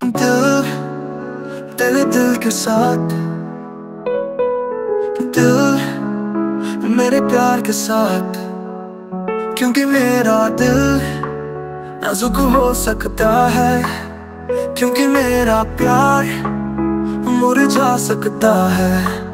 दिल तेरे दिल के साथ, दिल मेरे प्यार के साथ। क्योंकि मेरा दिल नाजुक हो सकता है, क्योंकि मेरा प्यार मुरझा सकता है।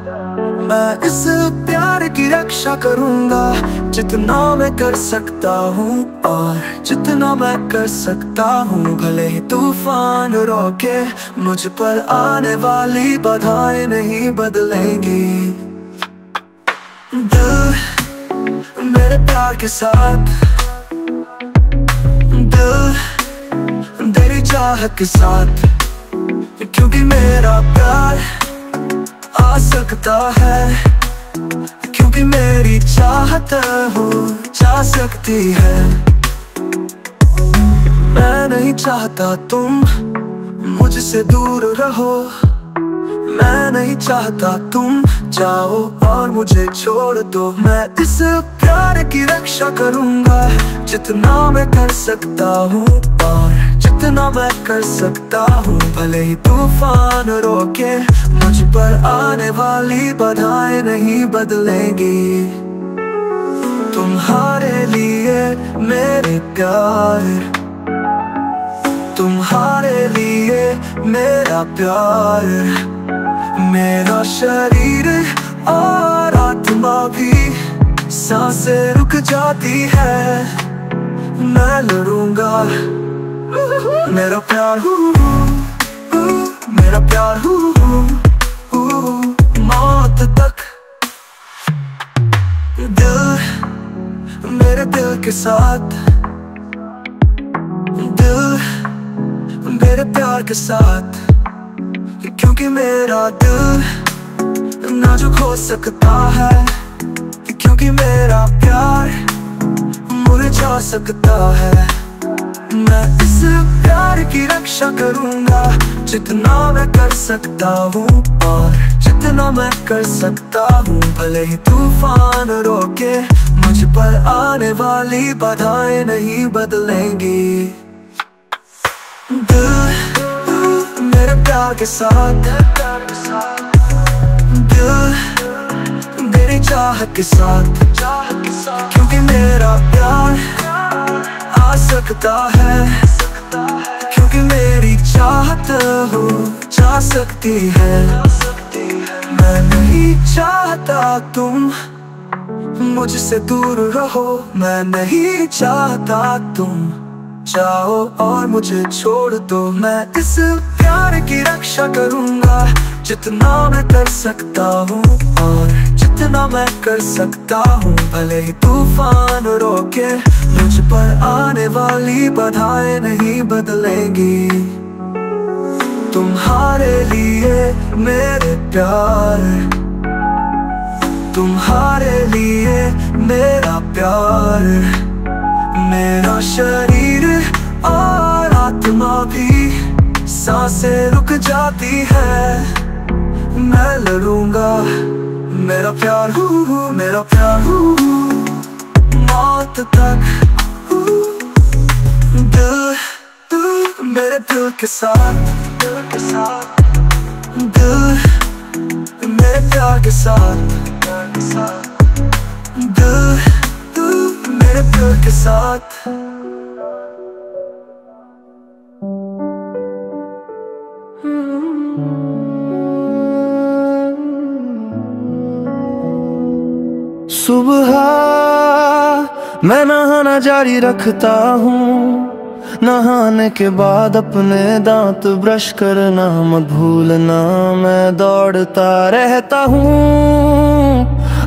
मैं इस प्यार की रक्षा करूंगा जितना मैं कर सकता हूँ, और जितना मैं कर सकता हूँ। भले ही तूफान रोके, मुझ पर आने वाली बाधाएं नहीं बदलेंगी। दिल मेरे प्यार के साथ, दिल तेरी चाहत के साथ। क्योंकि मेरा प्यार आ सकता है, क्योंकि मेरी चाहत हो जा सकती है। मैं नहीं चाहता तुम मुझसे दूर रहो, मैं नहीं चाहता तुम जाओ और मुझे छोड़ दो। मैं इस प्यार की रक्षा करूंगा जितना मैं कर सकता हूँ, और जितना मैं कर सकता हूँ। भले ही तूफान रोके, मुझ पर आने वाली बाधाएं नहीं बदलेंगी। तुम्हारे लिए मेरे प्यार, तुम्हारे लिए मेरा प्यार। मेरा शरीर और आत्मा भी सांसें रुक जाती है। मैं लड़ूंगा मेरा प्यार, मेरा प्यार मौत तक। दिल मेरे दिल के साथ, दिल मेरे प्यार के साथ। क्योंकि मेरा दिल नाजुक हो सकता है, क्योंकि मेरा प्यार मुरझा सकता है। मैं इस प्यार की रक्षा करूंगा जितना मैं कर सकता हूँ, और जितना मैं कर सकता हूँ। भले ही तूफान रोके, मुझ पर आने वाली बाधाएं नहीं बदलेंगी। दिल मेरे प्यार के साथ, दिल मेरी चाहत के साथ। क्योंकि मेरा प्यार आ सकता है, क्योंकि मेरी चाहत हो जा सकती है। मैं नहीं चाहता तुम मुझसे दूर रहो, मैं नहीं चाहता तुम जाओ और मुझे छोड़ दो। मैं इस प्यार की रक्षा करूंगा जितना मैं कर सकता हूँ, और जितना मैं कर सकता हूँ। भले ही तूफान रोके, मुझ पर आने वाली बाधाएं नहीं बदलेंगी। तुम्हारे लिए मेरे प्यार, तुम्हारे लिए मेरा प्यार। मेरा शरीर और आत्मा भी सांसें रुक जाती है। मैं लड़ूंगा मेरा प्यार, मेरा प्यार मौत तक। दिल मेरे दिल के साथ, दिल के साथ। दिल मेरे प्यार के साथ, दिल मेरे दिल के साथ। सुबह मैं नहाना जारी रखता हूँ, नहाने के बाद अपने दांत ब्रश करना मत भूलना। मैं दौड़ता रहता हूँ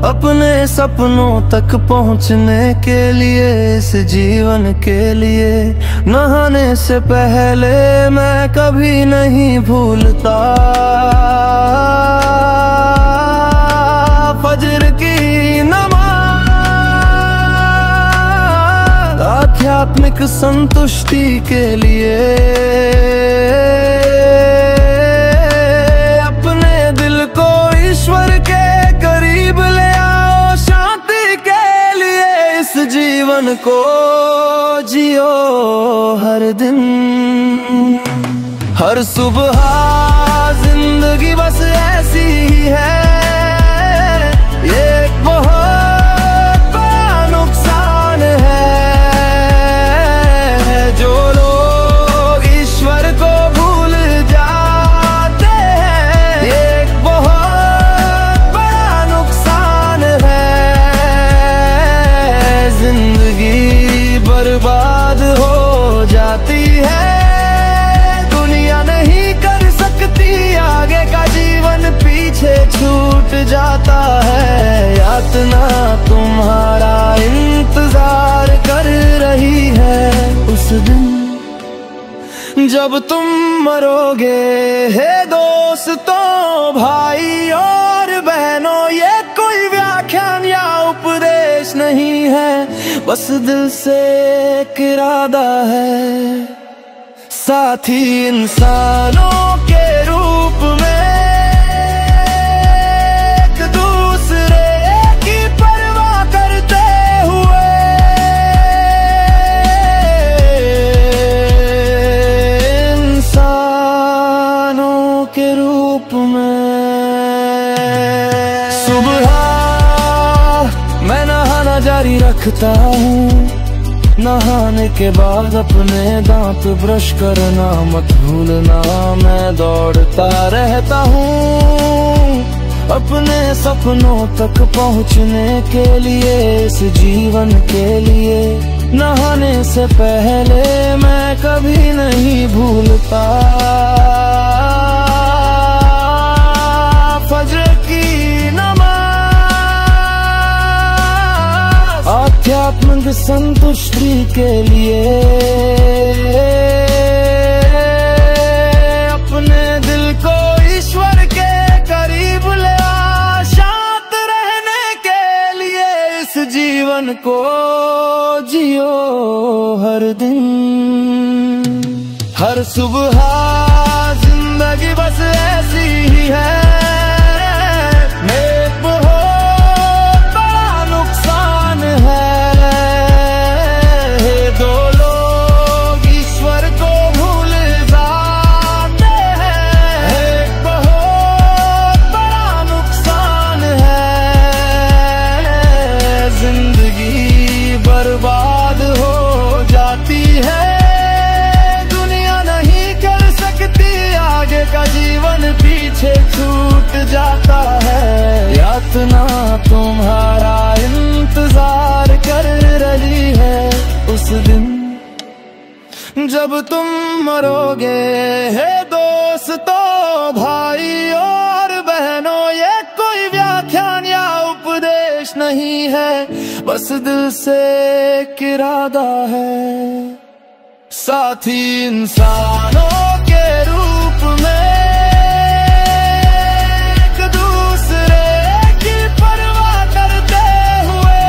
अपने सपनों तक पहुँचने के लिए, इस जीवन के लिए। नहाने से पहले मैं कभी नहीं भूलता फजर की नमाज, आध्यात्मिक संतुष्टि के लिए। अपने दिल को ईश्वर के करीब ले आओ शांति के लिए। इस जीवन को जियो हर दिन, हर सुबह जिंदगी बस ऐसी ही है, ये एक बहुत बड़ा नुकसान है। जो लोग ईश्वर को भूल जाते हैं, ये एक बहुत बड़ा नुकसान है। जिंदगी बर्बाद हो जाती है, आगे का जीवन पीछे छूट जाता है। यातना तुम्हारा इंतजार कर रही है उस दिन जब तुम मरोगे। हे दोस्तों, भाई और बहनों, ये कोई व्याख्यान या उपदेश नहीं है, बस दिल से एक इरादा है। साथी इंसानों के रूप में एक दूसरे की परवाह करते हुए, इंसानों के रूप में। सुबह मैं नहाना जारी रखता हूँ, नहाने के बाद अपने दांत ब्रश करना मत भूलना। मैं दौड़ता रहता हूँ अपने सपनों तक पहुँचने के लिए, इस जीवन के लिए। नहाने से पहले मैं कभी नहीं भूलता फजर की आध्यात्मिक संतुष्टि के लिए। अपने दिल को ईश्वर के करीब ले आ, शांत रहने के लिए इस जीवन को जियो हर दिन। हर सुबह जिंदगी बस ऐसी ही है, बर्बाद हो जाती है। दुनिया नहीं कर सकती, आगे का जीवन पीछे छूट जाता है। यातना तुम्हारा इंतजार कर रही है उस दिन जब तुम मरोगे। हे दोस्तों, भाई और बहनों, ये कोई व्याख्यान या उपदेश नहीं है, बस दिल से एक इरादा है। साथी इंसानों के रूप में एक दूसरे की परवाह करते हुए,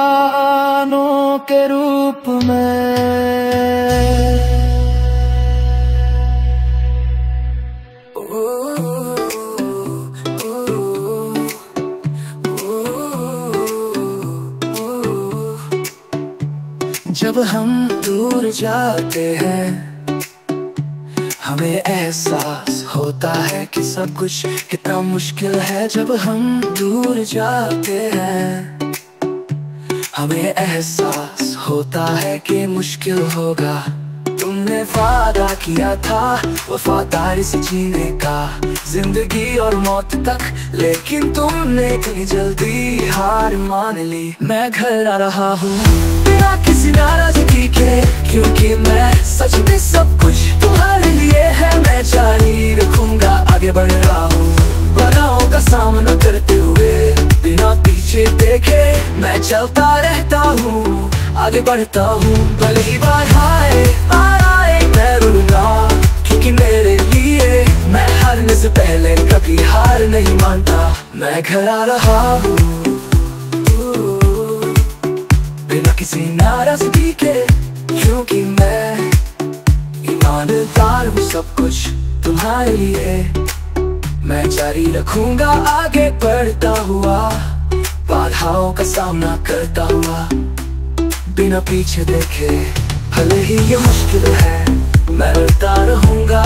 इंसानों के रूप में। जब हम दूर जाते हैं, हमें एहसास होता है कि सब कुछ कितना मुश्किल है। जब हम दूर जाते हैं, हमें एहसास होता है कि मुश्किल होगा। तुमने वादा किया था वफादारी से जीने का, जिंदगी और मौत तक, लेकिन तुमने इतनी जल्दी हार मान ली। मैं घर आ रहा हूँ बिना किसी नाराजगी के, क्योंकि मैं सच में सब कुछ तुम्हारे लिए है। मैं जारी रखूंगा, आगे बढ़ रहा हूँ बलाओं का सामना करते हुए, बिना पीछे देखे मैं चलता रहता हूँ, आगे बढ़ता हूँ। भले ही बाधाएं आए मैं रुकूंगा, क्योंकि मेरे लिए मैं हारने से पहले कभी हार नहीं मानता। मैं घर आ रहा हूँ बिना किसी नाराजगी के, क्योंकि मैं ईमानदार हूँ, सब कुछ तुम्हारे लिए। मैं जारी रखूंगा, आगे बढ़ता हुआ, बाधाओं का सामना करता हुआ, बिना पीछे देखे। भले ही ये मुश्किल है, मैं लड़ता रहूंगा,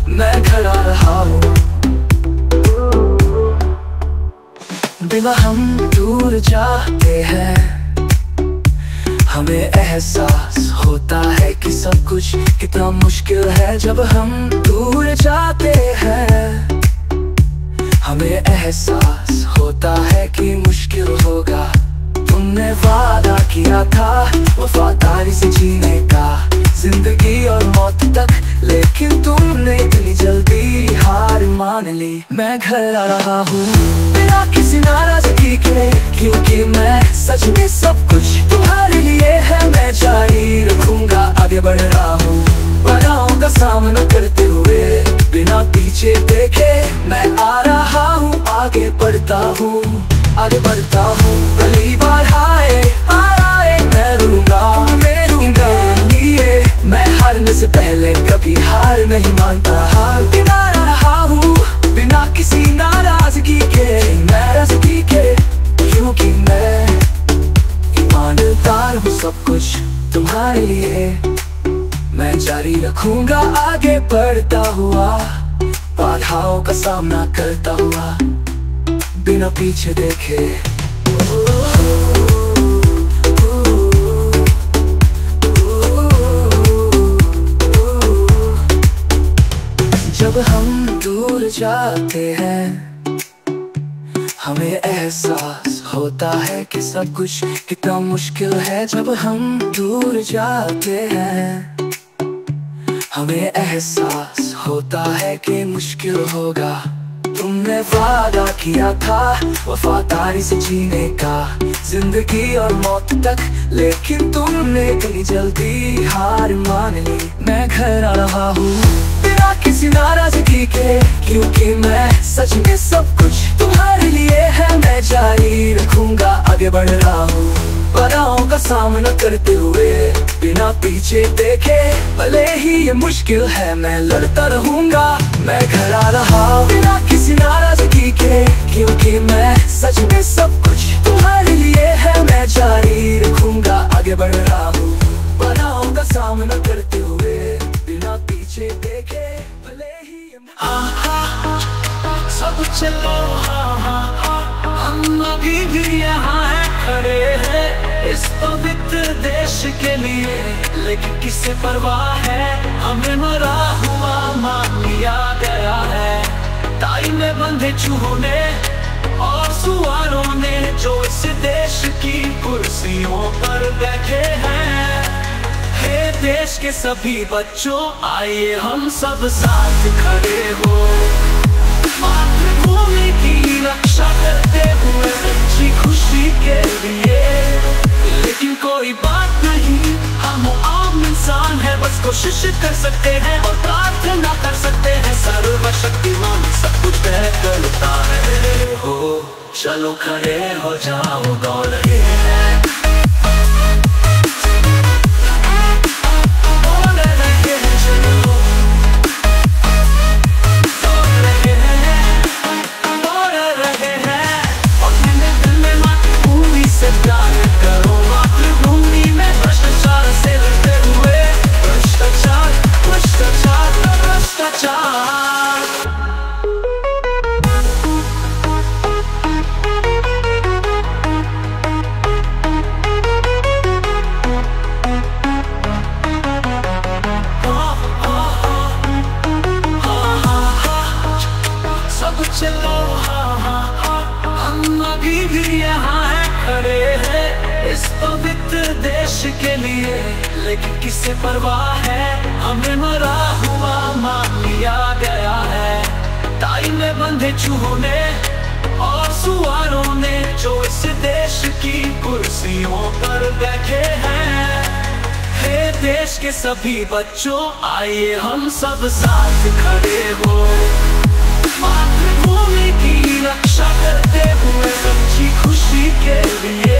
मैं खड़ा रहा हूँ। बिना हम दूर जाते हैं, हमें एहसास होता है कि सब कुछ कितना मुश्किल है। जब हम दूर जाते हैं, हमें एहसास होता है कि मुश्किल होगा। तुमने वादा किया था वफादारी से जीने का, जिंदगी और मौत तक, लेकिन तुमने इतनी जल्दी हार मान ली। मैं घर आ रहा हूँ बिना किसी नाराजगी के, क्योंकि मैं सच में सब कुछ तुम्हारे लिए है। मैं जारी रखूंगा, आगे बढ़ रहा हूँ, बाधाओं का सामना करते हुए, बिना पीछे देखे। मैं आ रहा हूँ, आगे बढ़ता हूँ, आगे बढ़ता हूँ। पहली बार आए मैं रूंगा, मैं रूंगा लिए। मैं हारने से पहले कभी हार नहीं मानता। हार बिना रहा हूँ, बिना किसी नाराजगी के, नाराजगी के, क्योंकि मैं ईमानदार हूँ, सब कुछ तुम्हारे लिए। मैं जारी रखूंगा, आगे बढ़ता हुआ, बाधाओं का सामना करता हुआ, बिना पीछे देखे। जब हम दूर जाते हैं, हमें एहसास होता है कि सब कुछ कितना मुश्किल है। जब हम दूर जाते हैं, हमें एहसास होता है कि मुश्किल होगा। तुमने वादा किया था वफादारी से जीने का, जिंदगी और मौत तक, लेकिन तुमने इतनी जल्दी हार मान ली। मैं घर आ रहा हूँ बिना किसी नाराजगी के, क्योंकि मैं सच में सब कुछ तुम्हारे लिए है। मैं जारी रखूंगा, आगे बढ़ रहा हूँ, बाधाओं का सामना करते हुए, बिना पीछे देखे। भले ही ये मुश्किल है, मैं लड़ता रहूंगा, मैं घर आ रहा हूँ बिना किसी नाराजगी के, क्योंकि मैं सच में सब कुछ तुम्हारे लिए है। मैं जारी रखूंगा, आगे बढ़ रहा हूँ, बाधाओं का सामना करते हुए, बिना पीछे देखे। भले ही सब चलो, हम अभी भी यहाँ है, खड़े हैं इस पवित्र देश के लिए। लेकिन किसे परवाह है, हमें मरा हुआ मान लिया गया है। ताई में बंधे चूहों ने और सुवारों ने, जो इस देश की कुर्सियों पर बैठे हैं। हे देश के सभी बच्चों, आइए हम सब साथ खड़े हो, मातृभूमि की रक्षा करते हुए, सच्ची खुशी के लिए। लेकिन कोई बात नहीं, हम आम इंसान है, बस कोशिश कर सकते हैं और प्रार्थना कर सकते हैं। सर्वशक्तिमान सब कुछ तय करता है। हो चलो खड़े हो जाओ, दौड़ रहे हैं, चलो हम अभी भी यहाँ है, खड़े हैं इस पवित्र देश के लिए। लेकिन किसे परवाह है, हमें मरा हुआ मान लिया गया है। ताई में बंधे चूहों ने और सुवारों ने, जो इस देश की कुर्सियों पर बैठे हैं। हे देश के सभी बच्चों, आइए हम सब साथ खड़े हो, मातृभूमि की रक्षा करते हुए, सच्ची खुशी के लिए।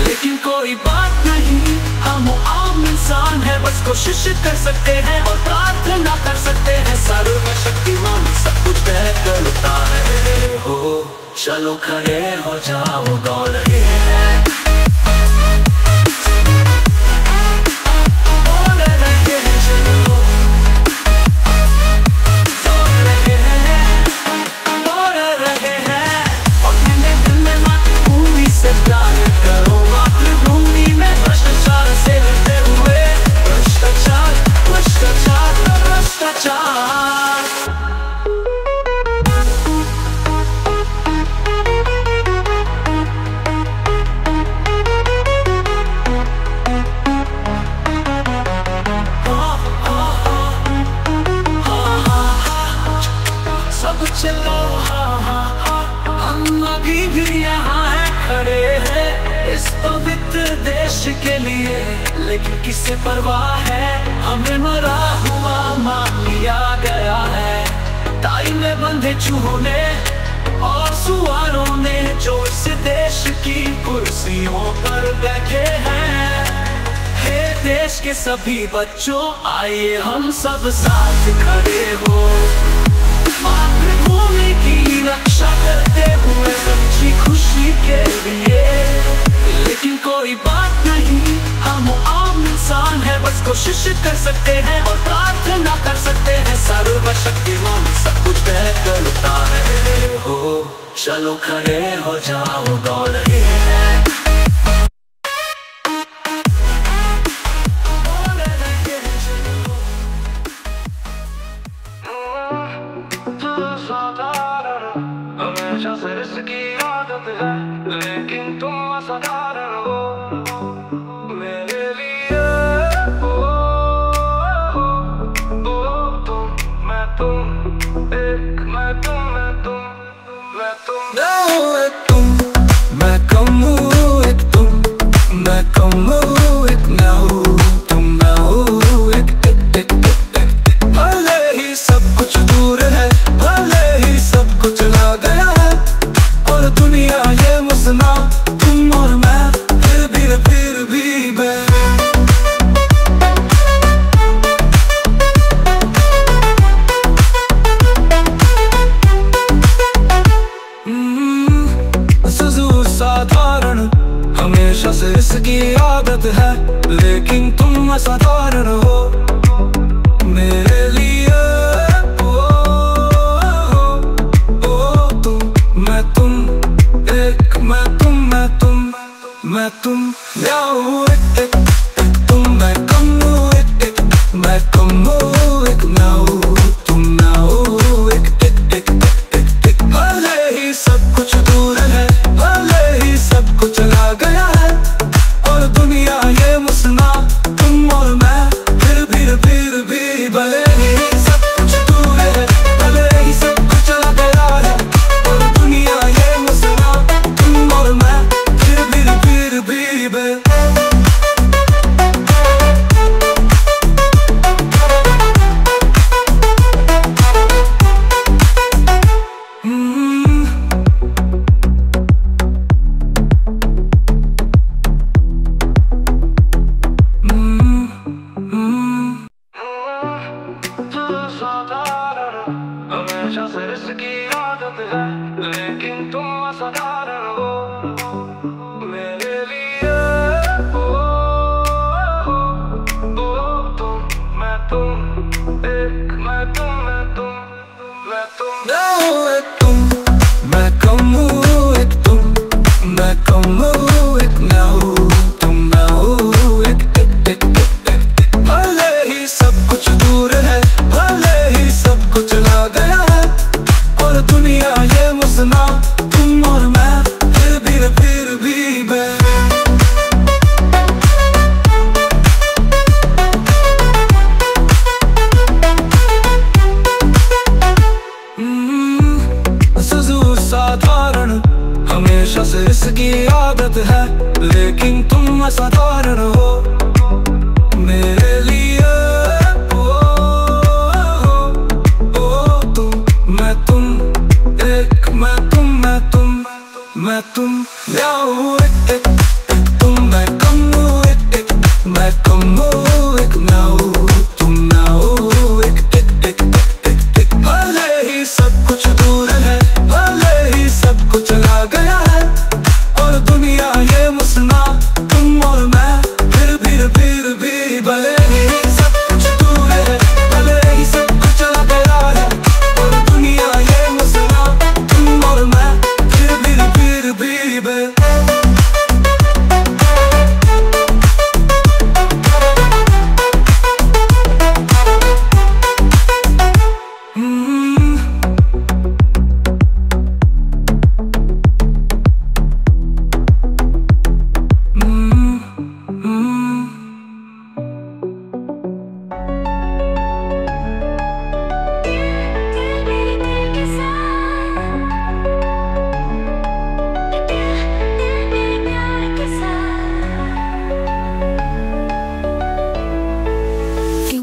लेकिन कोई बात नहीं, हम आम इंसान है, बस कोशिश कर सकते हैं और प्रार्थना कर सकते हैं। सर्वशक्तिमान सब कुछ तय करता है। हो चलो खड़े हो जाओ, दौड़ रहे हैं। लिए, लेकिन किसे परवाह है, हमें मरा हुआ मान लिया गया है। टाई में बंधे चूहों ने और सुवारों ने जो इस देश की कुर्सियों पर बैठे हैं। हे देश के सभी बच्चों, आइए हम सब साथ खड़े हो, मातृभूमि की रक्षा करते हुए सच्ची खुशी के लिए। लेकिन कोई बात नहीं, हम आम इंसान है, बस कोशिश कर सकते हैं और प्रार्थना कर सकते हैं। सर्वशक्तिमान सब कुछ तय करता है। हो चलो खड़े हो जाओ, दौड़ रहे हैं। हमेशा से इसकी आदत है, लेकिन तुम असाधारण हो मेरे लिए। तुम, मैं तुम, एक मैं तुम, मैं तुम, मैं तुम। एक तुम, मैं कम हूँ, एक तुम, मैं कम हूँ, एक मैं हूँ, तुम मैं हूँ, एक भले ही सब कुछ दूर है, भले ही सब कुछ चला गया है, और दुनिया ये मुसना, तुम और मैं, फिर भी मैं। साधारण हमेशा से इसकी आदत है, लेकिन तुम असाधारण हो मेरे लिए। ओ तुम, मैं तुम, एक मैं तुम, मैं तुम, मैं तुम, मैं हूँ एक तुम, मैं कम हूँ एक मैं कम हूँ, एक मैं हूँ, तुम मैं हूँ, एक भले ही सब कुछ दूर है, भले ही सब कुछ चला गया है, और दुनिया ये मुसना, तुम और मैं, फिर भी भले ही सब कुछ दूर है, भले ही सब कुछ चला गया है, और दुनिया ये मुसना, तुम और मैं, फिर भी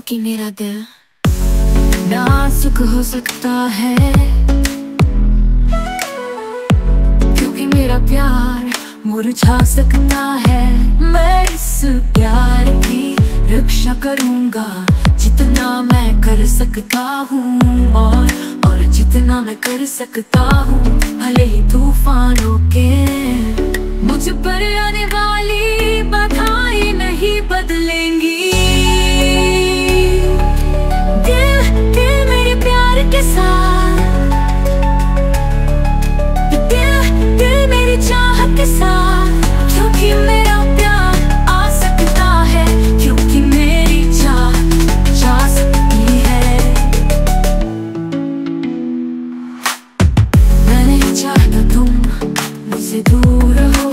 क्योंकि मेरा दिल नाजुक हो सकता है, क्योंकि मेरा प्यार मुरझा सकता है। मैं इस प्यार की रक्षा करूंगा जितना मैं कर सकता हूँ, और जितना मैं कर सकता हूँ। भले ही तूफानों के मुझ पर आने वाली बाधाएं नहीं बदलेंगी। दिल मेरे प्यार के साथ, दिल मेरी चाहत के साथ, क्योंकि मेरा प्यार आ सकता है, क्योंकि मेरी चाहत जा सकती है। मैं नहीं चाहता तुम मुझसे दूर रहो,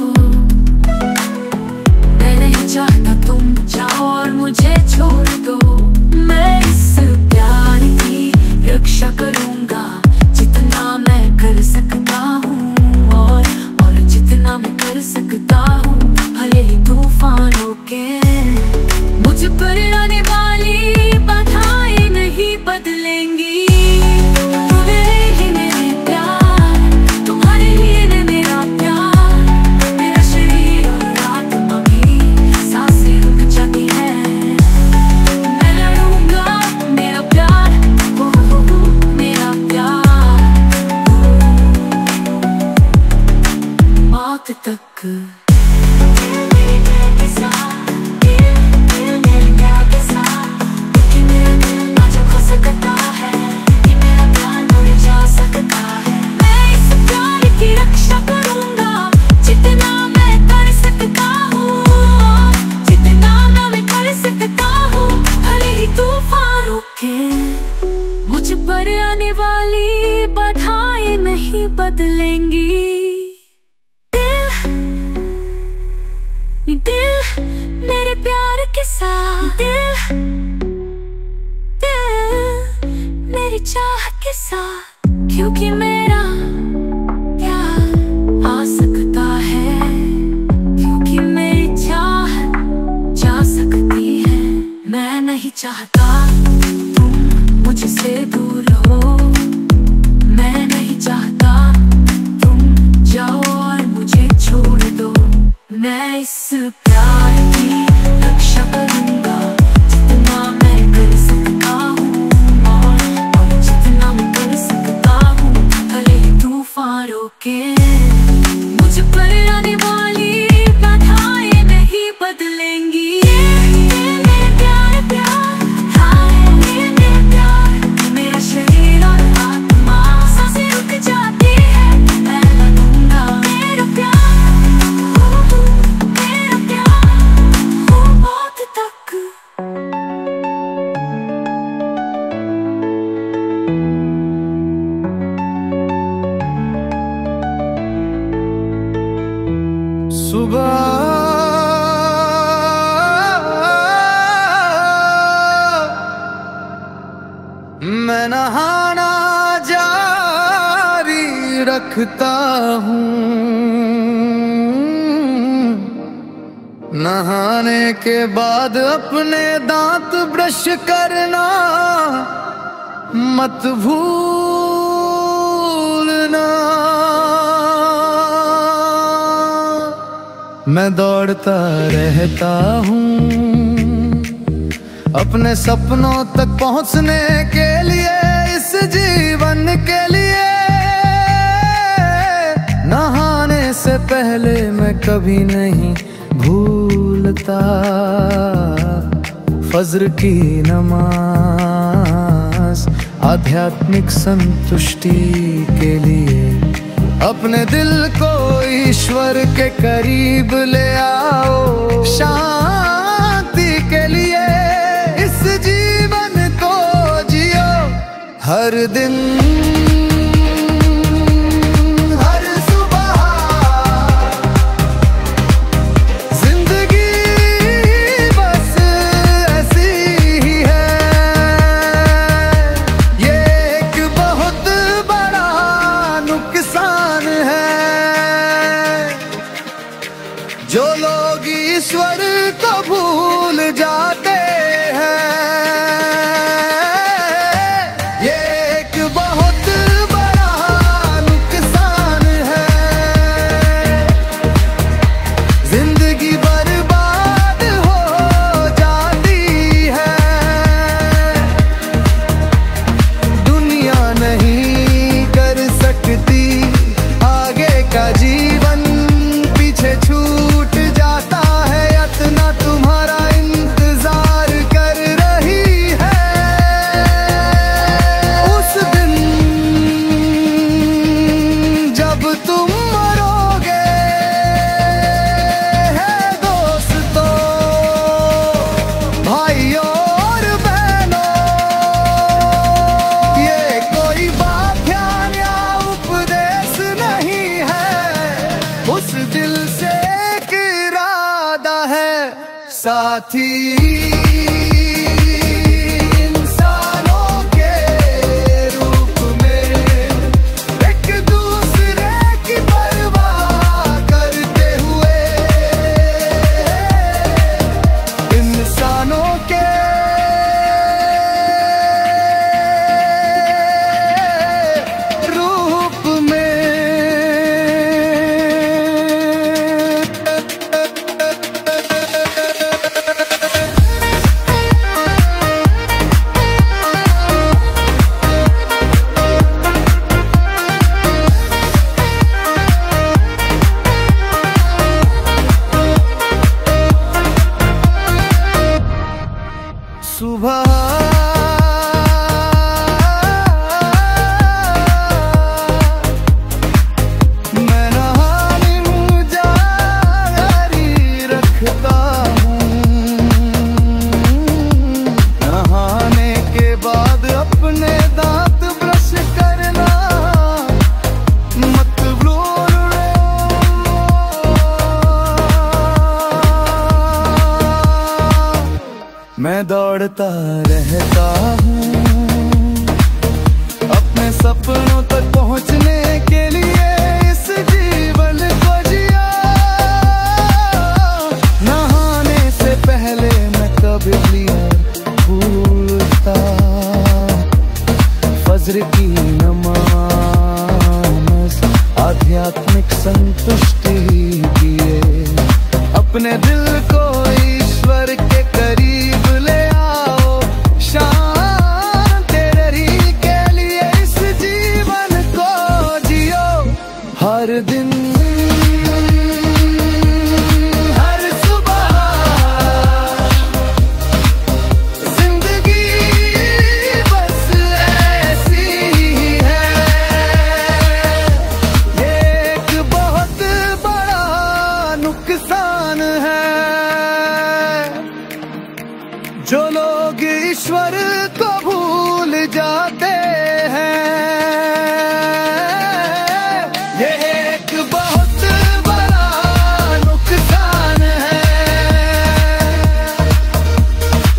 मैं नहीं चाहता तुम जाओ और मुझे छोड़ दो। मैं इस प्यार की रक्षा करूंगा जितना मैं कर सकता हूँ, और जितना मैं कर सकता हूँ। भले ही तूफानों के मुझ पर आने वाली बाधाएं नहीं बदलेंगी। तुम्हें ही मेरे प्यार, तुम्हारे लिए मेरा प्यार, मेरा शरीर और आत्मा भी सांसें रुक जाती है। मैं लड़ूंगा मेरा प्यार, मेरा प्यार मौत तक। मुझ पर आने वाली बाधाएं नहीं बदलेंगी। दिल मेरे प्यार के साथ, दिल मेरी चाहत के साथ, क्योंकि मेरा प्यार आ सकता है, क्योंकि मेरी चाहत जा सकती है। मैं नहीं चाहता तुम मुझसे दूर हो, मैं नहीं चाहता तुम जाओ और मुझे छोड़ दो। मैं इस प्यार की रक्षा करूंगा जितना मैं कर सकता हूँ, और जितना मैं कर सकता हूँ। भले ही तूफानों के मुझ पर आने वाली बाधाएं नहीं बदलेंगी। सुबह मैं नहाना जारी रखता हूँ, नहाने के बाद अपने दांत ब्रश करना मत भूलना। मैं दौड़ता रहता हूँ अपने सपनों तक पहुँचने के लिए, इस जीवन के लिए। नहाने से पहले मैं कभी नहीं भूलता फज्र की नमाज, आध्यात्मिक संतुष्टि के लिए। अपने दिल को ईश्वर के करीब ले आओ शांति के लिए। इस जीवन को जियो हर दिन, हर सुबह। जिंदगी बस ऐसी ही है, ये एक बहुत बड़ा नुकसान है जो लोग ईश्वर को भूल जाते हैं। साथी इंसानों के रूप में एक दूसरे की परवाह करते हुए इंसानों के सुबह मैं नहाने जारी रखता हूँ। नहाने के बाद अपने दांत ब्रश करना मत भूलना। मैं दौड़ता रहता हूँ अपने सपनों तक पहुँचने के लिए। इस जीवन को जिया नहाने से पहले मैं कभी लिया भूलता। फज्र की नमाज़ आध्यात्मिक संतुष्टि किए अपने दिल को ईश्वर के करीब ले आओ। शांति तेरी के लिए इस जीवन को जियो। हर दिन हर सुबह जिंदगी बस ऐसी ही है। ये एक बहुत बड़ा नुकसान है जो लोग ईश्वर को भूल जाते हैं। ये एक बहुत बड़ा नुकसान है।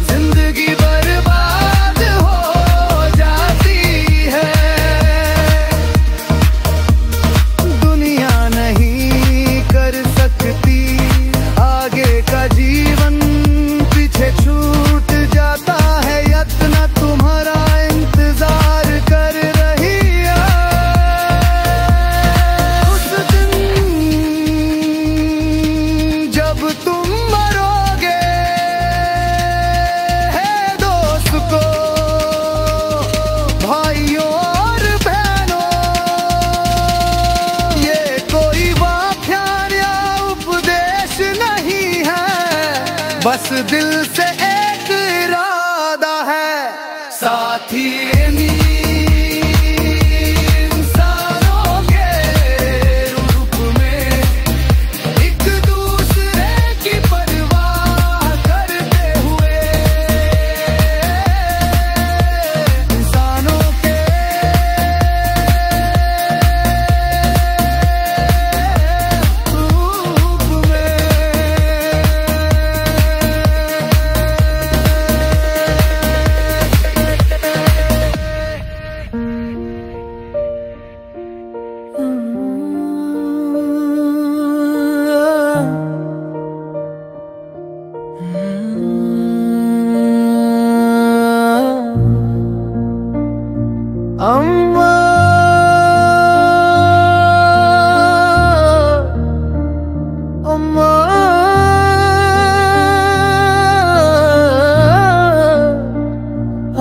जिंदगी बर्बाद हो जाती है। दुनिया नहीं कर सकती आगे का जीवन पीछे छूट जाता है। यत्न तुम्हारा इंतजार कर रही है। उस दिन जब तुम मरोगे है दोस्त को भाइयों और बहनों। ये कोई व्याख्यान या उपदेश नहीं है बस दिल से एक इरादा है। साथी इंसानों के रूप में एक दूसरे की परवाह करते हुए इंसानों के रूप में। अम्मा अम्मा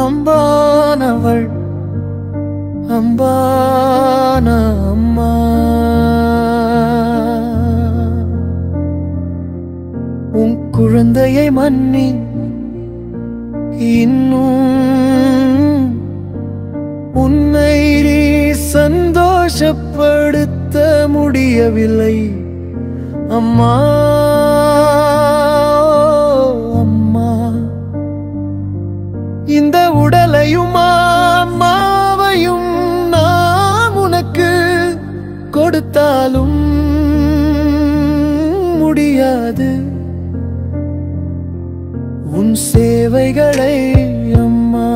அம்பானவள் அம்பான அம்மா உன் குழந்தையை மன்னி இன்னும் உன்னை நீ சந்தோஷப்படுத்த முடியவில்லை அம்மா அம்மா. இந்த உடலையும் அம்மாவையும் நாம் உனக்கு கொடுத்தாலும் முடியாது. உன் சேவைகளை அம்மா.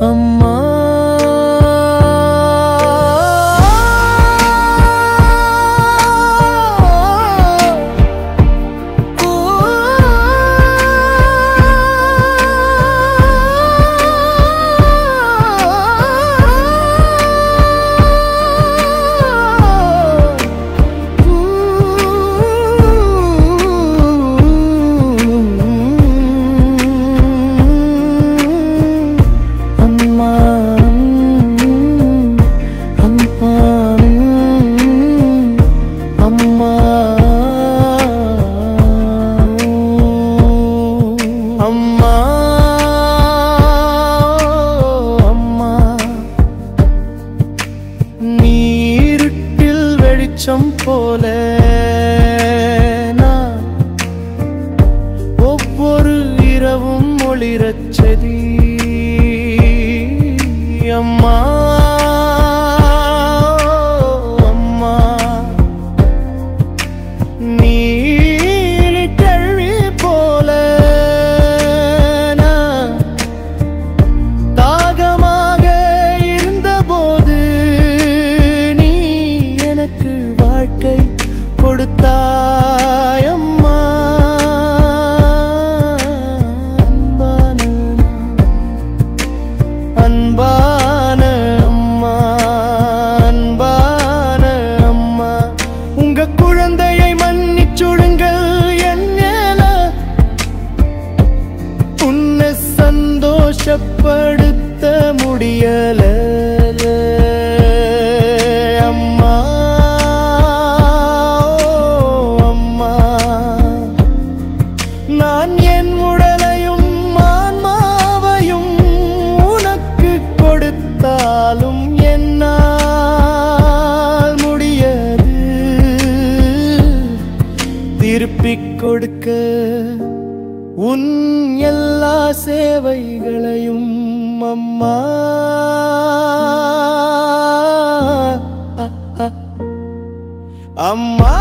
அம்மா போல நான் ஒவ்வொரு இரவும் ஒளிரச் செதி அம்மா. அம்மா நீலி கல்வி போல நான் தாகமாக இருந்தபோது நீ எனக்கு வாழ்க்கை கொடுத்தாய் அம்மா. அன்பான அம்மா, அன்பான அம்மா, உங்க குழந்தையை மன்னிச்சுடுங்கள் என்னேல. உன்னை சந்தோஷப்படுத்த முடியல அம்மா. நான் என் உடலையும் ஆன்மாவையும் உனக்கு கொடுத்தாலும் என்னால் முடியாது திருப்பிக் கொடுக்க உன் எல்லா சேவைகளையும் அம்மா. அம்மா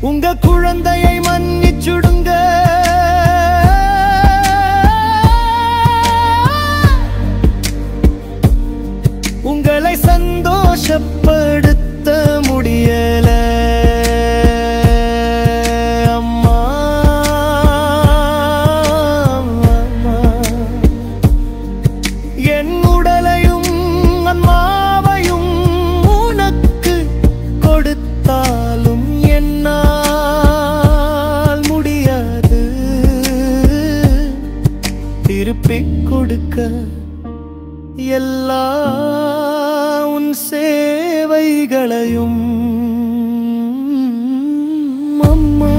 உங்க குழந்தையை மன்னிச்சுடுங்க. உங்களை சந்தோஷப்படுத்த முடியல அம்மா. என் உடலையும் அம்மாவையும் உனக்கு கொடுத்தாலும் என்னால் முடியாது திருப்பிக் கொடுக்க எல்லா உன் சேவைகளையும் அம்மா.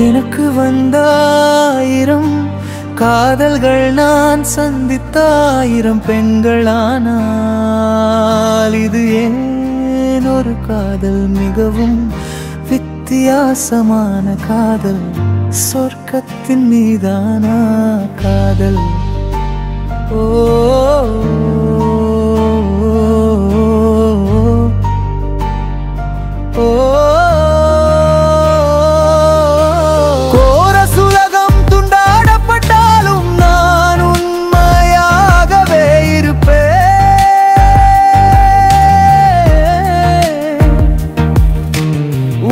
எனக்கு வந்தாயிரம் காதல்கள் நான் சந்தித்தாயிரம் பெண்களானால் இது ஏன் ஒரு காதல் மிகவும் வித்தியாசமான காதல் சொர்க்கத்தில் சொர்க்கத்தின் மீதானா காதல்? ஓ கோரசுலகம் துண்டாடப்பட்டாலும் நான் உண்மையாகவே இருப்பேன்.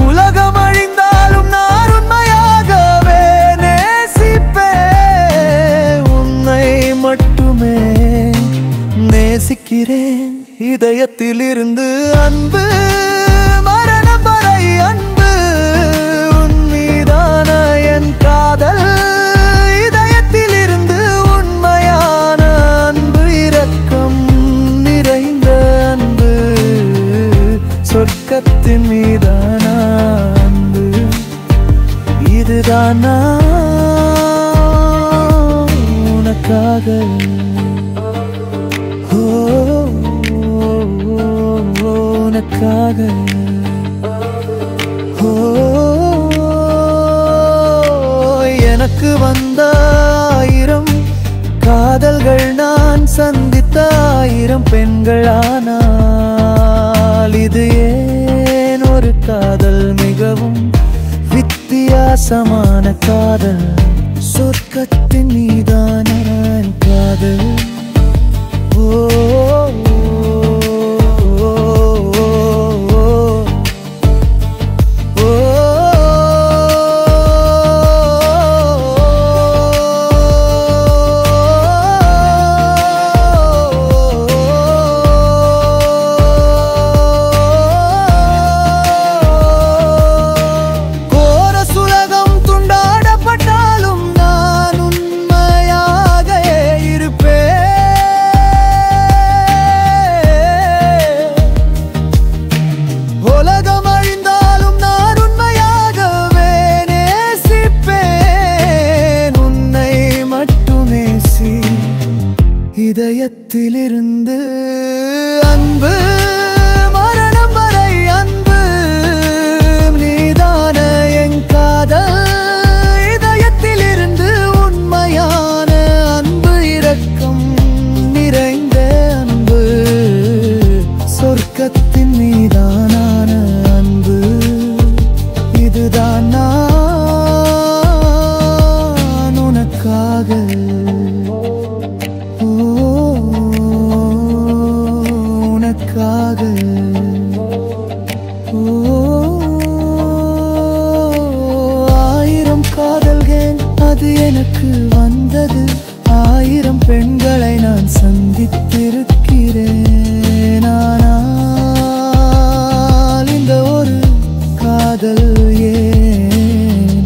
உலகம் அழிந்தாலும் நான் உண்மையாகவே நேசிப்பேன். உன்னை மட்டுமே நேசிக்கிறேன். இதயத்திலிருந்து அன்பு, மரணம் வரை அன்பு. உன் மீதான என் காதல், இதயத்திலிருந்து உண்மையான அன்பு, இரக்கம் நிறைந்த அன்பு. சொர்க்கத்தின் மீதான அன்பு, இதுதான் உனக்காக. உனக்காக எனக்கு வந்த 1000 காதல்கள், நான் சந்தித்த 1000 பெண்களானால் இது ஏன் ஒரு காதல்? மிகவும் வித்தியாசமான காதல். சொர்க்கத்தின் மீதான காதல். இதயத்திலிருந்து அன்பு, மரணம் வரை அன்பு. நீதான என் காதல், இதயத்திலிருந்து உண்மையான அன்பு, இரக்கம் நிறைந்த அன்பு. சொர்க்கத்தின் மீதான அன்பு, இதுதான் நான் உனக்காக. உனக்காக 1000 காதல்கள் அது எனக்கு வந்தது. 1000 பெண்களை நான் சந்தித்திருக்கிறேன். ஆனால் இந்த ஒரு காதல் ஏன்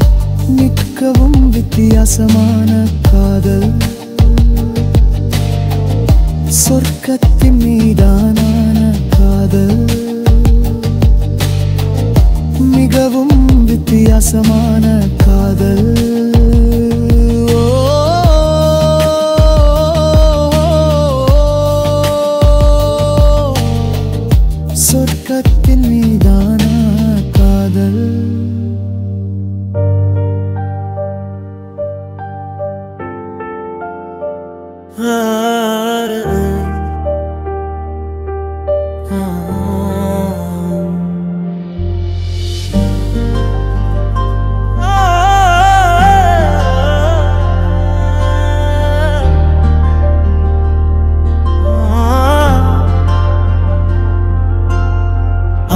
மிகவும் வித்தியாசமான காதல். சொர்க்கத்தின் மீதான காதல், மிகவும் வித்தியாசமான காதல். சொர்க்கத்தின் மீதான காதல்.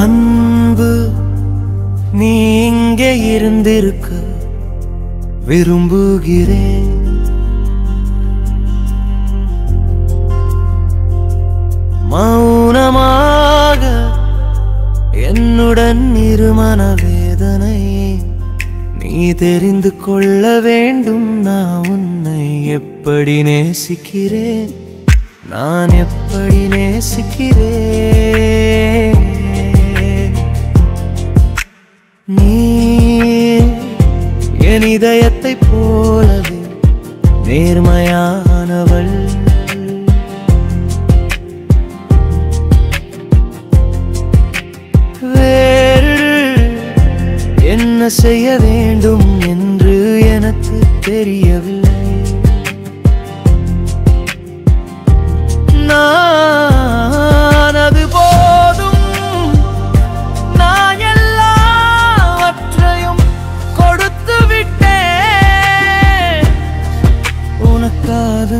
அன்பு, நீ இங்கே இருந்திருக்க விரும்புகிறேன். மௌனமாக என்னுடன் இருமன வேதனை நீ தெரிந்து கொள்ள வேண்டும். நான் உன்னை எப்படி நேசிக்கிறேன், நான் எப்படி நேசிக்கிறேன். நீ என் இதயத்தை போலவே நேர்மையானவள். வேறு என்ன செய்ய வேண்டும் என்று எனக்கு தெரியவில்லை. நான் அது போதும், நான் எல்லாவற்றையும் கொடுத்து விட்டேன் உனக்காக.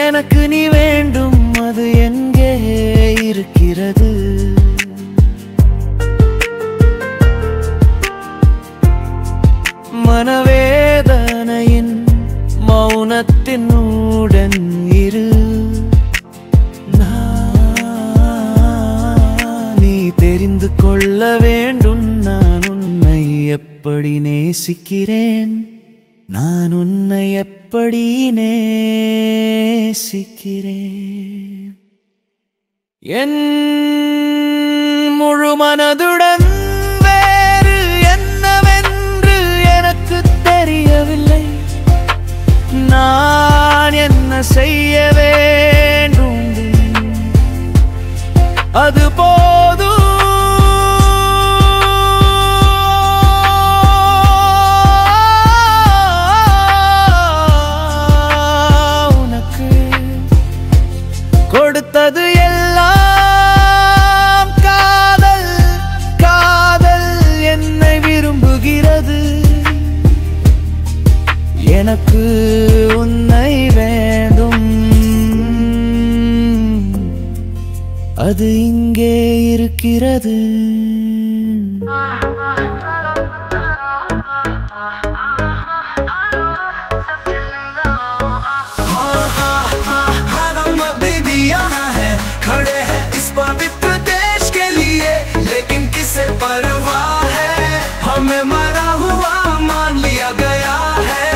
எனக்கு நீ வேண்டும், அது எங்கே இருக்கிறது? மனவேதனையின் மௌனத்தினுடன் இரு. நீ தெரிந்து கொள்ள வேண்டும், நான் உன்னை எப்படி நேசிக்கிறேன், நான் உன்னை எப்படி நேசிக்கிறேன். என் முழு மனதுடன் வேறு என்னவென்று எனக்கு தெரியவில்லை. நான் என்ன செய்ய வேண்டும், அது போதும். கொடுத்தது எல்லாம் காதல், காதல் என்னை விரும்புகிறது. எனக்கு உன்னை வேண்டும், அது இங்கே இருக்கிறது. यहाँ है, खड़े हैं इस पवित्र देश के लिए, लेकिन किसे परवाह है, हमें मरा हुआ मान लिया गया है।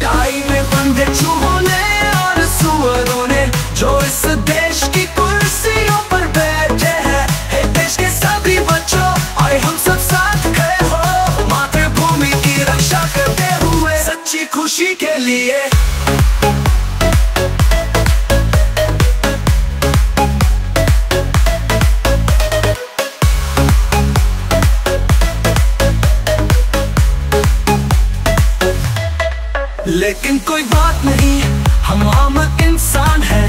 टाई में बंधे चूहों ने और सुअरों ने, जो इस देश की कुर्सियों पर बैठे हैं। हे देश के सभी बच्चों, आए हम सब साथ खड़े हो, मातृभूमि की रक्षा करते हुए सच्ची खुशी के लिए। लेकिन कोई बात नहीं, हम आम इंसान हैं,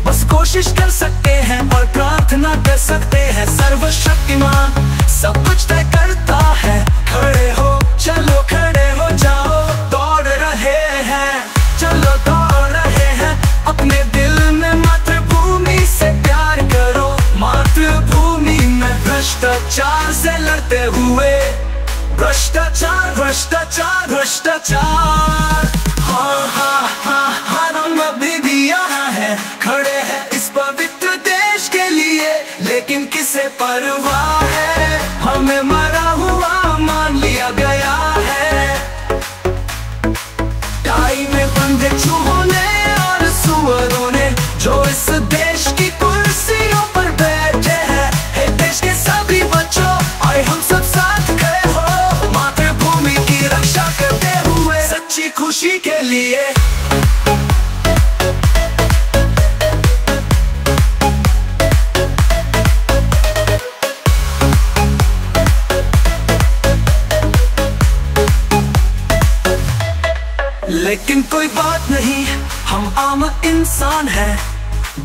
बस कोशिश कर सकते हैं और प्रार्थना कर सकते हैं। सर्वशक्तिमान सब कुछ तय करता है। खड़े हो, चलो खड़े हो जाओ, दौड़ रहे हैं, चलो दौड़ रहे हैं। अपने दिल में मातृभूमि से प्यार करो, मातृभूमि में भ्रष्टाचार से लड़ते हुए। भ्रष्टाचार भ्रष्टाचार भ्रष्टाचार, हाँ हाँ हाँ हाँ, हम अभी भी यहाँ हैं, खड़े हैं इस पवित्र देश के लिए, लेकिन किसे परवाह है, हमें मरा हुआ मान लिया गया है। टाई में बंधे चूहों ने और सुअरों ने, जो इस देश की कुर्सियों पर बैठे हैं। हे देश के सभी बच्चों, आए हम सब साथ खड़े हो, मातृभूमि की रक्षा करते हुए सच्ची खुशी के लिए। लेकिन कोई बात नहीं, हम आम इंसान हैं,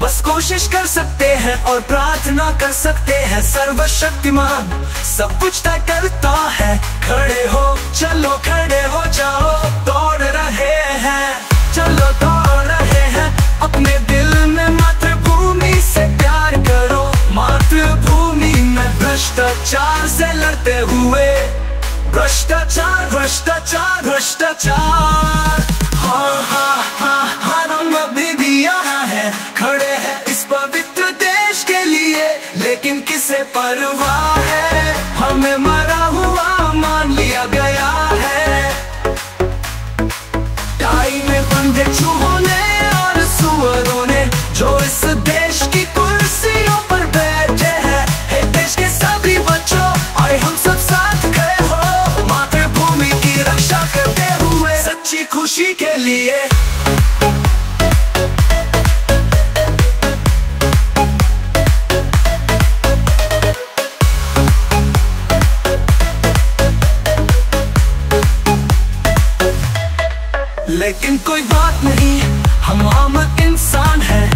बस कोशिश कर सकते हैं और प्रार्थना कर सकते हैं। सर्वशक्तिमान सब कुछ तय करता है। खड़े हो, चलो खड़े हो जाओ, दौड़ रहे हैं, चलो दौड़ रहे हैं। अपने दिल में मातृभूमि से प्यार करो, मातृभूमि में भ्रष्टाचार से लड़ते हुए। भ्रष्टाचार भ्रष्टाचार भ्रष्टाचार, हाँ हाँ हाँ हाँ, हम अभी भी यहाँ हैं, खड़े हैं इस पवित्र देश के लिए, लेकिन किसे परवाह है, हमें मरा हुआ मान लिया गया है। खुशी के लिए। लेकिन कोई बात नहीं, हम आम इंसान हैं,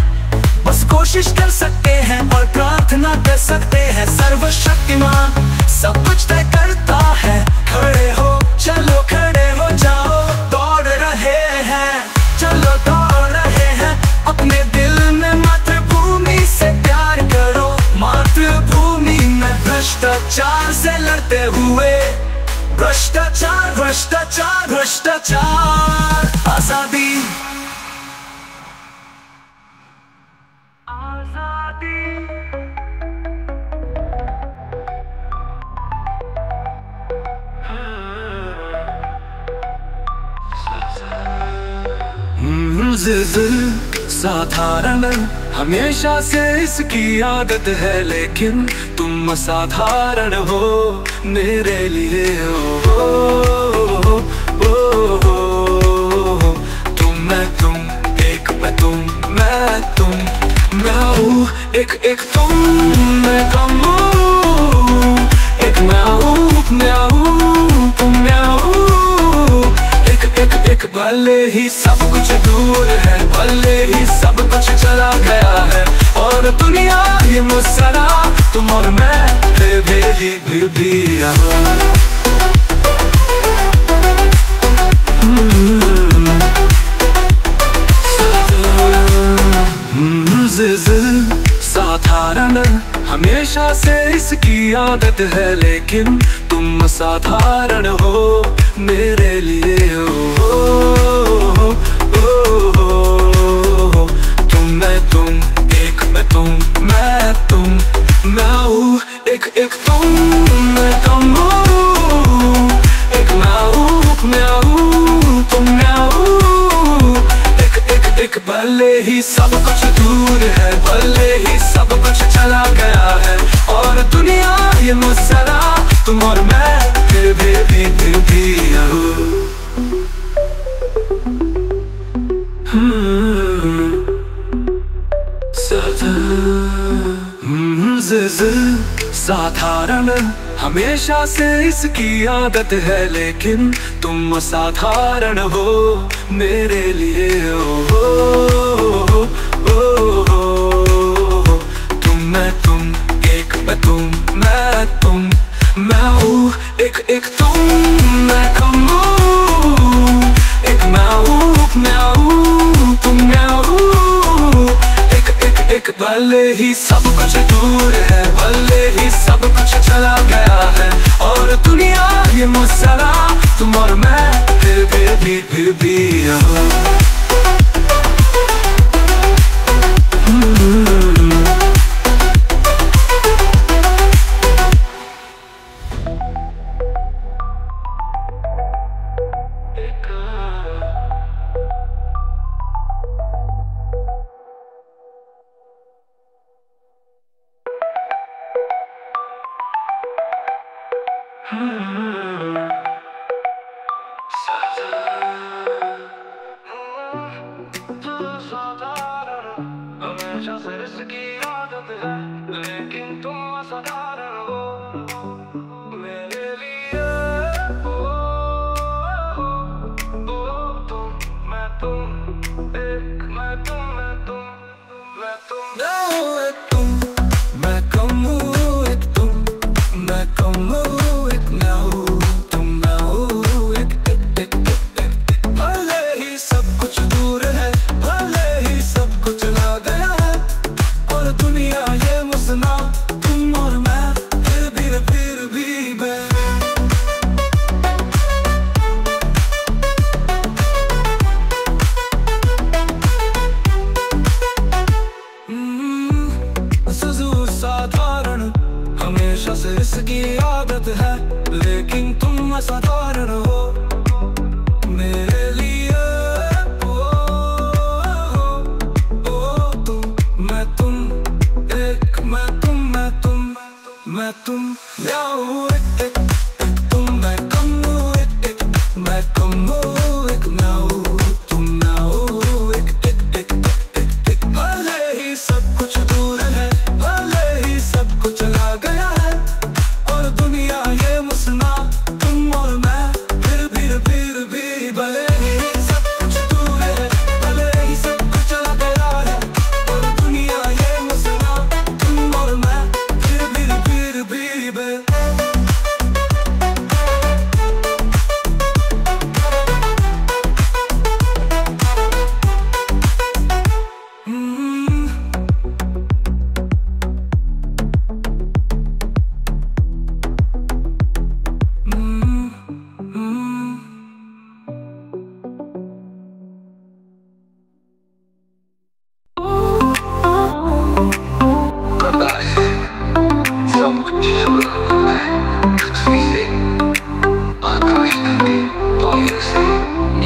बस कोशिश कर सकते हैं और प्रार्थना कर सकते हैं। सर्वशक्तिमान सब कुछ तय करता है। खड़े हो चलो, खड़े हो जाओ, दौड़ रहे हैं, चलो दौड़ रहे हैं। अपने दिल में मातृभूमि से प्यार करो, मातृभूमि में भ्रष्टाचार से लड़ते हुए। भ्रष्टाचार भ्रष्टाचार भ्रष्टाचार, आजादी आजादी। साधारण हमेशा से इसकी आदत है, लेकिन तुम असाधारण हो मेरे लिए। तुम मैं तुम, एक मैं तुम, मैं तुम, मैं हूँ एक एक तुम, मैं कम हूँ एक मैं हूँ, मैं हूँ तुम, मैं हूँ एक एक एक। भले ही सब कुछ दूर है, भले ही सब कुछ चला गया है, और दुनिया ही मुस्कुरा, तुम और मैं फिर भी साधारण हमेशा से इसकी आदत है, लेकिन तुम असाधारण हो मेरे लिए। तुम मैं तुम, एक मैं तुम, मैं तुम, मैं हूँ एक एक तुम, मैं कम हूँ एक मैं हूँ, मैं हूँ तुम, मैं हूँ एक एक एक। भले ही सब कुछ दूर है, भले ही सब कुछ चला गया है, और दुनिया ये मुस्कुरा, तुम और मैं फिर भी साधारण हमेशा से इसकी आदत है, लेकिन तुम असाधारण हो मेरे लिए। तुम मैं तुम, एक मैं तुम, मैं तुम, मैं हूँ एक एक तुम, मैं कम हूँ एक मैं हूँ, मैं हूँ तुम, मैं हूँ एक एक एक। भले ही सब कुछ दूर है, भले ही सब कुछ चला गया है, और दुनिया ये मुस्कुरा, तुम और मैं फिर भी हमेशा से इसकी आदत है, लेकिन तुम असाधारण हो मेरे लिए। तुम मैं तुम, एक मैं तुम, मैं तुम, मैं तुम, मैं हूँ एक तुम, मैं कम हूँ एक तुम, मैं कम हूँ एक मैं हूँ तुम, मैं हूँ एक एक एक। भले ही सब कुछ दूर है, भले ही सब कुछ ना गया है, और दुनिया ये मुस्कुरा, तुम और मैं फिर भी मैं। साधारण हमेशा से इसकी आदत है, लेकिन तुम असाधारण हो मेरे लिए। तुम मैं तुम, एक मैं तुम, मैं तुम, मैं तुम, मैं हूँ एक तुम, मैं कम हूँ एक मैं कम हूँ एक मैं हूँ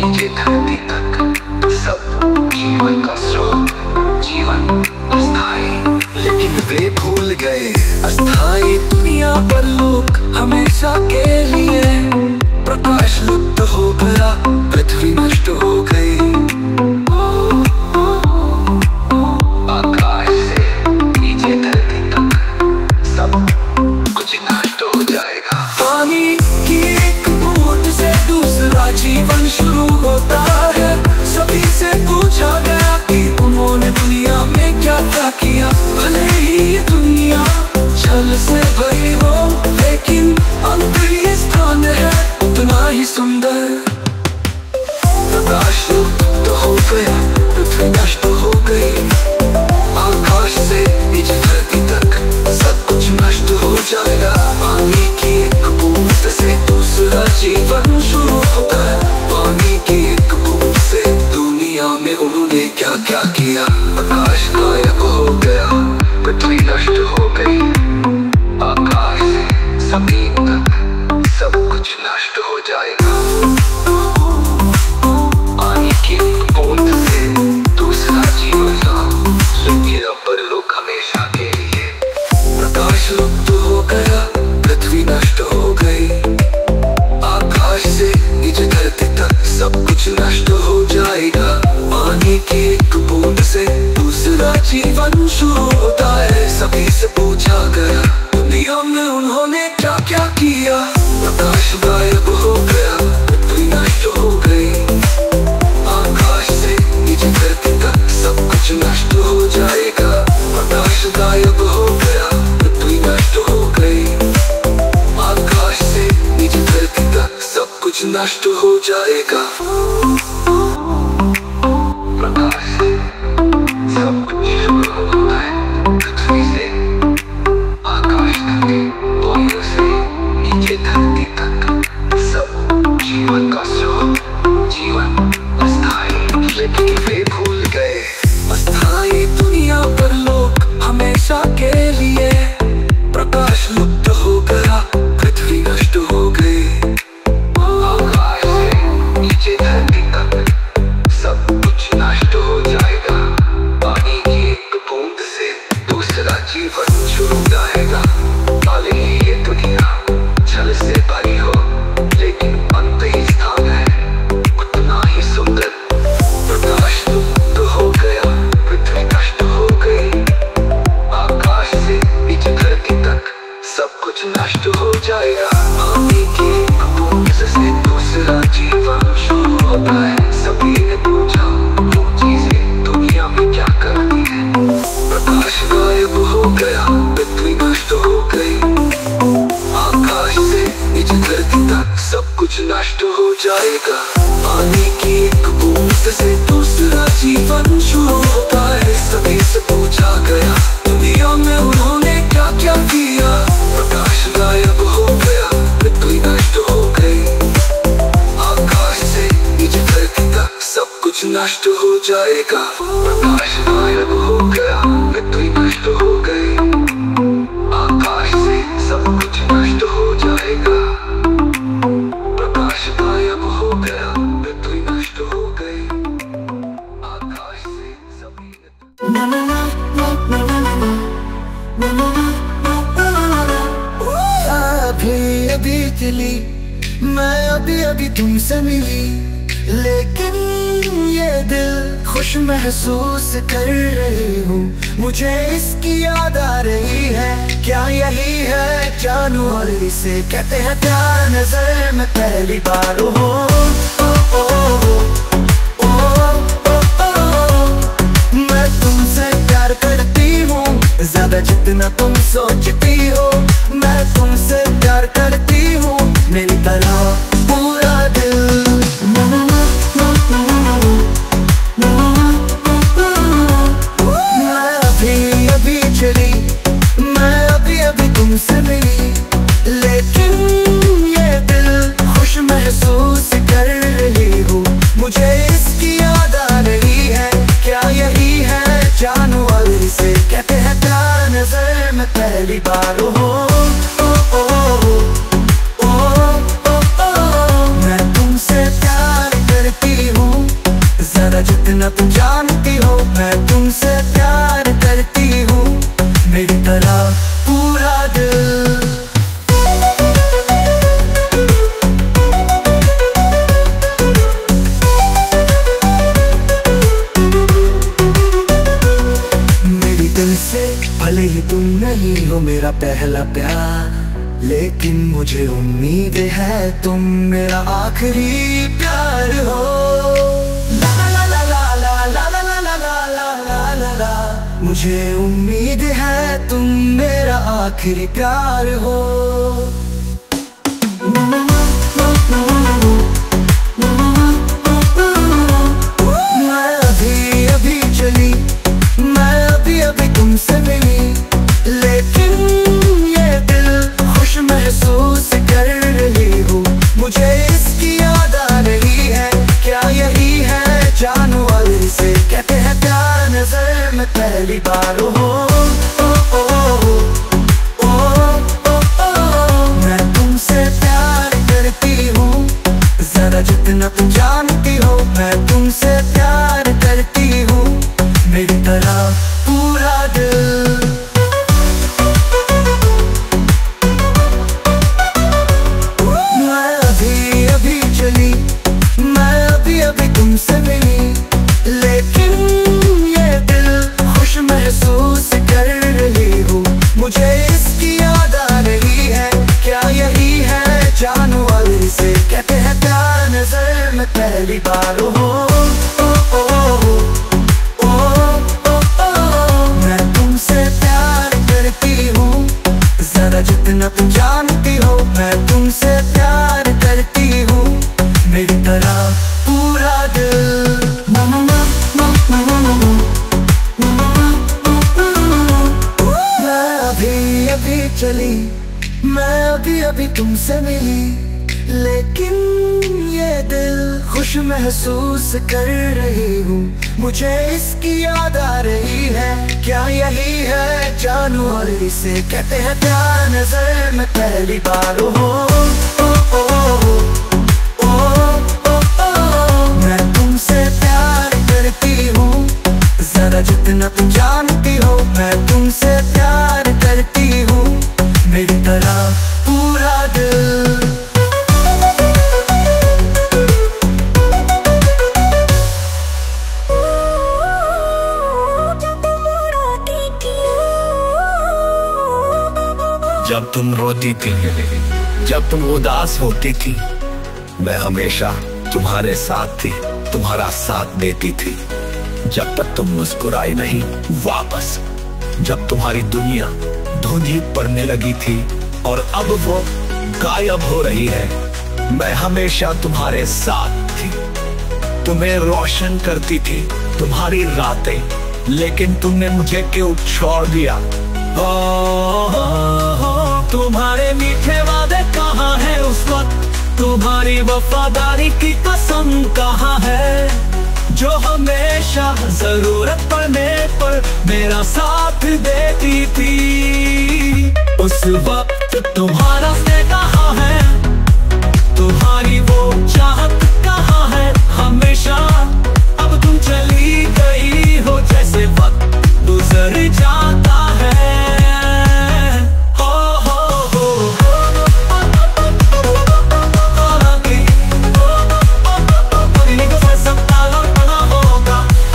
नीचे धरती तक सब जीवन का स्रोत, जीवन अस्थाई। लेकिन वे भूल गए अस्थाई दुनिया पर लोग हमेशा के लिए। प्रकाश लुप्त हो गया, पृथ्वी नष्ट हो गई। आकाश से नीचे धरती तक सब कुछ नष्ट हो जाएगा। पानी की एक बूंद से दूसरा जीवन शुरू होता है। सभी से पूछा गया कि उन्होंने दुनिया में क्या क्या किया। भले ही ये दुनिया छल से भरी हो, लेकिन अंत ये स्थान है उतना ही सुंदर। प्रकाश लुप्त हो गया, पृथ्वी नष्ट हो गई। आकाश से नीचे धरती तक सब कुछ नष्ट हो जाएगा। पानी की एक बूंद से दूसरा जीवन शुरू होता है। पानी की एक बूंद से दुनिया में उन्होंने क्या क्या किया। प्रकाश गायब हो गया, पृथ्वी नष्ट हो गई। आकाश से जमीन तक सब कुछ नष्ट हो जाएगा। पानी की एक बूंद से दूसरा जीवन दुनिया पर लोग हमेशा के लिए। प्रकाश लुप्त हो गया, पृथ्वी नष्ट हो गई। आकाश से नीचे धरती तक सब कुछ नष्ट हो जाएगा। पानी की एक बूंद से दूसरा जीवन शुरू होता है। सभी से पूछा गया दुनिया में उन्होंने क्या क्या किया। प्रकाश गायब हो गया, पृथ्वी नष्ट हो गई। आकाश से नीचे धरती तक सब कुछ नष्ट हो जाएगा। प्रकाश गायब हो गया, पृथ्वी नष्ट हो गई। आकाश से नीचे धरती तक सब कुछ नष्ट हो जाएगा। प्रकाश से सब कुछ शुरू होता है। पृथ्वी से आकाश तक, वायु से नीचे धरती तक सब जीवन का स्रोत, जीवन अस्थाई। लेकिन वे भूल गए अस्थाई दुनिया पर लोग हमेशा के लिए। प्रकाश लुप्त हो गया, पृथ्वी नष्ट हो गई। आकाश से नीचे धरती तक सब कुछ नष्ट हो जाएगा। पानी की एक बूंद से दूसरा जीवन शुरू जाएगा। भले ही ये दुनिया छल से भरी हो, लेकिन अंत ही स्थान है उतना ही सुंदर। प्रकाश लुप्त हो गया, पृथ्वी नष्ट हो गई। आकाश से नीचे धरती तक सब कुछ नष्ट हो जाएगा। पानी की एक बूंद से दूसरा जीवन शुरू होता है। सभी ने पूछा वो चीजें दुनिया में क्या करती है। प्रकाश गायब हो गया, पृथ्वी नष्ट हो गई। आकाश से नीचे धरती तक सब कुछ नष्ट हो जाएगा। पानी की एक बूंद से दूसरा जीवन शुरू होता है। सभी से पूछा गया दुनिया में उन्होंने क्या क्या किया। प्रकाश गायब हो गया, पृथ्वी नष्ट हो गई। आकाश से नीचे धरती तक सब कुछ नष्ट हो जाएगा। प्रकाश गायब हो गया, पृथ्वी नष्ट हो गई। आकाश से सब कुछ नष्ट हो जाएगा। प्रकाश गायब हो गया, पृथ्वी नष्ट हो गई। आकाश से सभी अभी चली, मैं अभी तुमसे मिली। लेकिन ये दिल खुश महसूस कर रही हूँ। मुझे इसकी याद आ रही है। क्या यही है जानू और इसे कहते हैं प्यार। नजर में पहली बार हो मैं तुमसे प्यार करती हूँ, ज्यादा जितना तुम सोचती हो। मैं तुमसे प्यार करती हूँ, मेरी तरह पूरा दिल। मैं अभी चली, मैं अभी तुमसे मिली। लेकिन ये दिल खुश महसूस कर रही हूँ। मुझे इसकी याद आ रही है। क्या यही है जानू और इसे कहते हैं प्यार। नजर में पहली बार हो मैं तुमसे प्यार करती जितना तुम जानती हो मैं तुमसे प्यार करती हूँ, मेरी तरह पूरा दिल। मेरी दिल से भले ही तुम नहीं हो मेरा पहला प्यार, लेकिन मुझे उम्मीद है तुम मेरा आखिरी प्यार हो। ला ला ला ला ला ला ला ला ला ला ला ला ला ला। मुझे उम्मीद है तुम मेरा आखिरी प्यार हो। मैं अभी अभी चली, मैं अभी अभी तुमसे मिली, लेकिन ये दिल खुश महसूस कर रही हूँ। मुझे इसकी याद आ रही है, क्या यही है जानू वाले से कहते हैं प्यार नजर में पहली बार हो। मैं तुमसे प्यार करती हूँ, ज़रा जितना तुम जानती हो मैं तुमसे प्यार करती हूँ, मेरी तरह पूरा दिल। मैं अभी अभी चली, मैं अभी अभी तुमसे मिली, लेकिन ये दिल खुश महसूस कर रही हूँ। मुझे इसकी याद आ रही है, क्या यही है जानू वाले से कहते हैं प्यार नजर में पहली बार हो। मैं तुमसे प्यार करती हूँ, ज़रा जितना तुम जानती हो मैं तुमसे प्यार करती हूँ, मेरी तरह पूरा दिल। मैं अभी अभी चली, मैं अभी अभी तुमसे मिली, लेकिन ये दिल खुश महसूस कर रही हूँ। मुझे इसकी याद आ रही है, क्या यही है जानू और इसे कहते हैं प्यार नजर में पहली बार हो। मैं तुमसे प्यार करती हूँ, ज़रा जितना तुम जानती हो मैं तुमसे प्यार करती हूँ, मेरी तरह पूरा दिल। जब तुम रोती थी, जब तुम उदास होती थी, मैं हमेशा तुम्हारे साथ थी, तुम्हारा साथ देती थी। जब तक तुम मुस्कुराई नहीं वापस, जब तुम्हारी दुनिया धुंधली पड़ने लगी थी और अब वो गायब हो रही है, मैं हमेशा तुम्हारे साथ थी। तुम्हें रोशन करती थी तुम्हारी रातें, लेकिन तुमने मुझे क्यों छोड़ दिया? तुम्हारे मीठे वादे कहाँ है उस वक्त, तुम्हारी वफादारी की कसम कहाँ है, जो हमेशा जरूरत पड़ने पर मेरा साथ देती थी। उस वक्त तुम्हारा स्नेह कहाँ है, तुम्हारी वो चाहत कहाँ है हमेशा। अब तुम चली गई हो जैसे वक्त गुजर जाता है।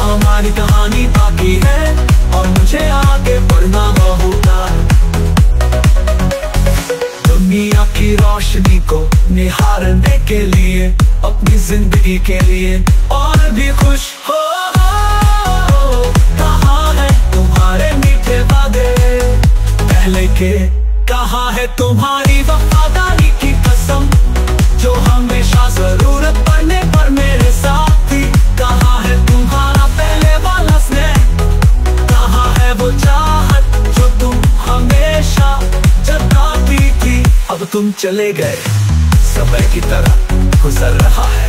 हमारी कहानी बाकी है और मुझे आगे बढ़ना होगा। दुनिया की रोशनी को निहारने के लिए, अपनी जिंदगी के लिए और भी खुश हो। कहाँ है तुम्हारे मीठे वादे पहले के, कहाँ है तुम्हारी वफादारी की कसम, जो हमेशा जरूरत पड़ने पर मेरे साथ थी। कहाँ है तुम्हारा पहले वाला स्नेह, कहाँ है वो चाहत जो तुम हमेशा जताती थी। अब तुम चले गए, समय की तरह गुजर रहा है।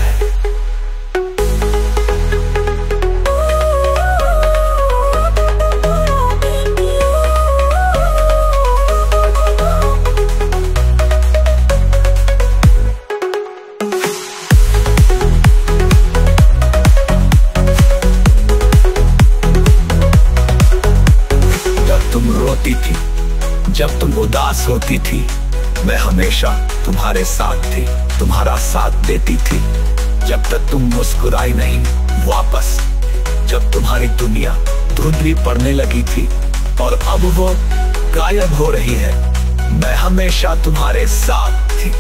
उदास होती थी मैं हमेशा तुम्हारे साथ थी, तुम्हारा साथ देती थी जब तक तुम मुस्कुराई नहीं वापस। जब तुम्हारी दुनिया धुंधली पड़ने लगी थी और अब वो गायब हो रही है, मैं हमेशा तुम्हारे साथ थी।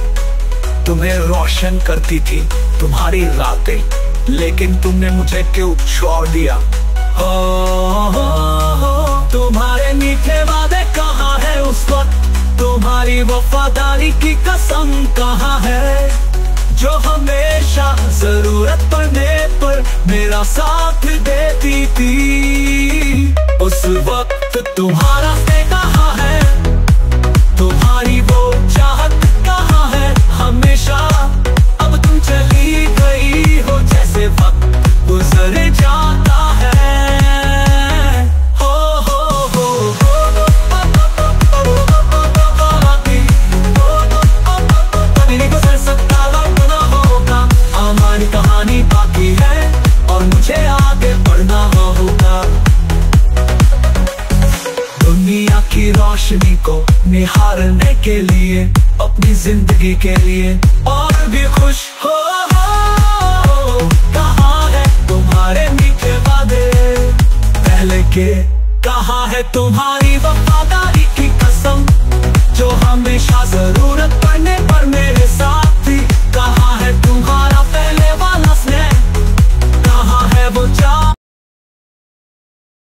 तुम्हें रोशन करती थी तुम्हारी रातें, लेकिन तुमने मुझे क्यों छोड़ दिया? तुम्हारे मीठे वादे कहाँ है उस वक्त, तुम्हारी वफादारी की कसम कहाँ है, जो हमेशा जरूरत पड़ने पर मेरा साथ देती थी। उस वक्त तुम्हारा से कहाँ है, तुम्हारी वो चाहत कहाँ है हमेशा, अब तुम चली गई हो जैसे वक्त गुजर जाता है। कहानी बाकी है और मुझे आगे बढ़ना होगा। दुनिया की रोशनी को निहारने के लिए, अपनी जिंदगी के लिए और भी खुश हो। कहाँ है तुम्हारे मीठे वादे पहले के, कहाँ है तुम्हारी वफा?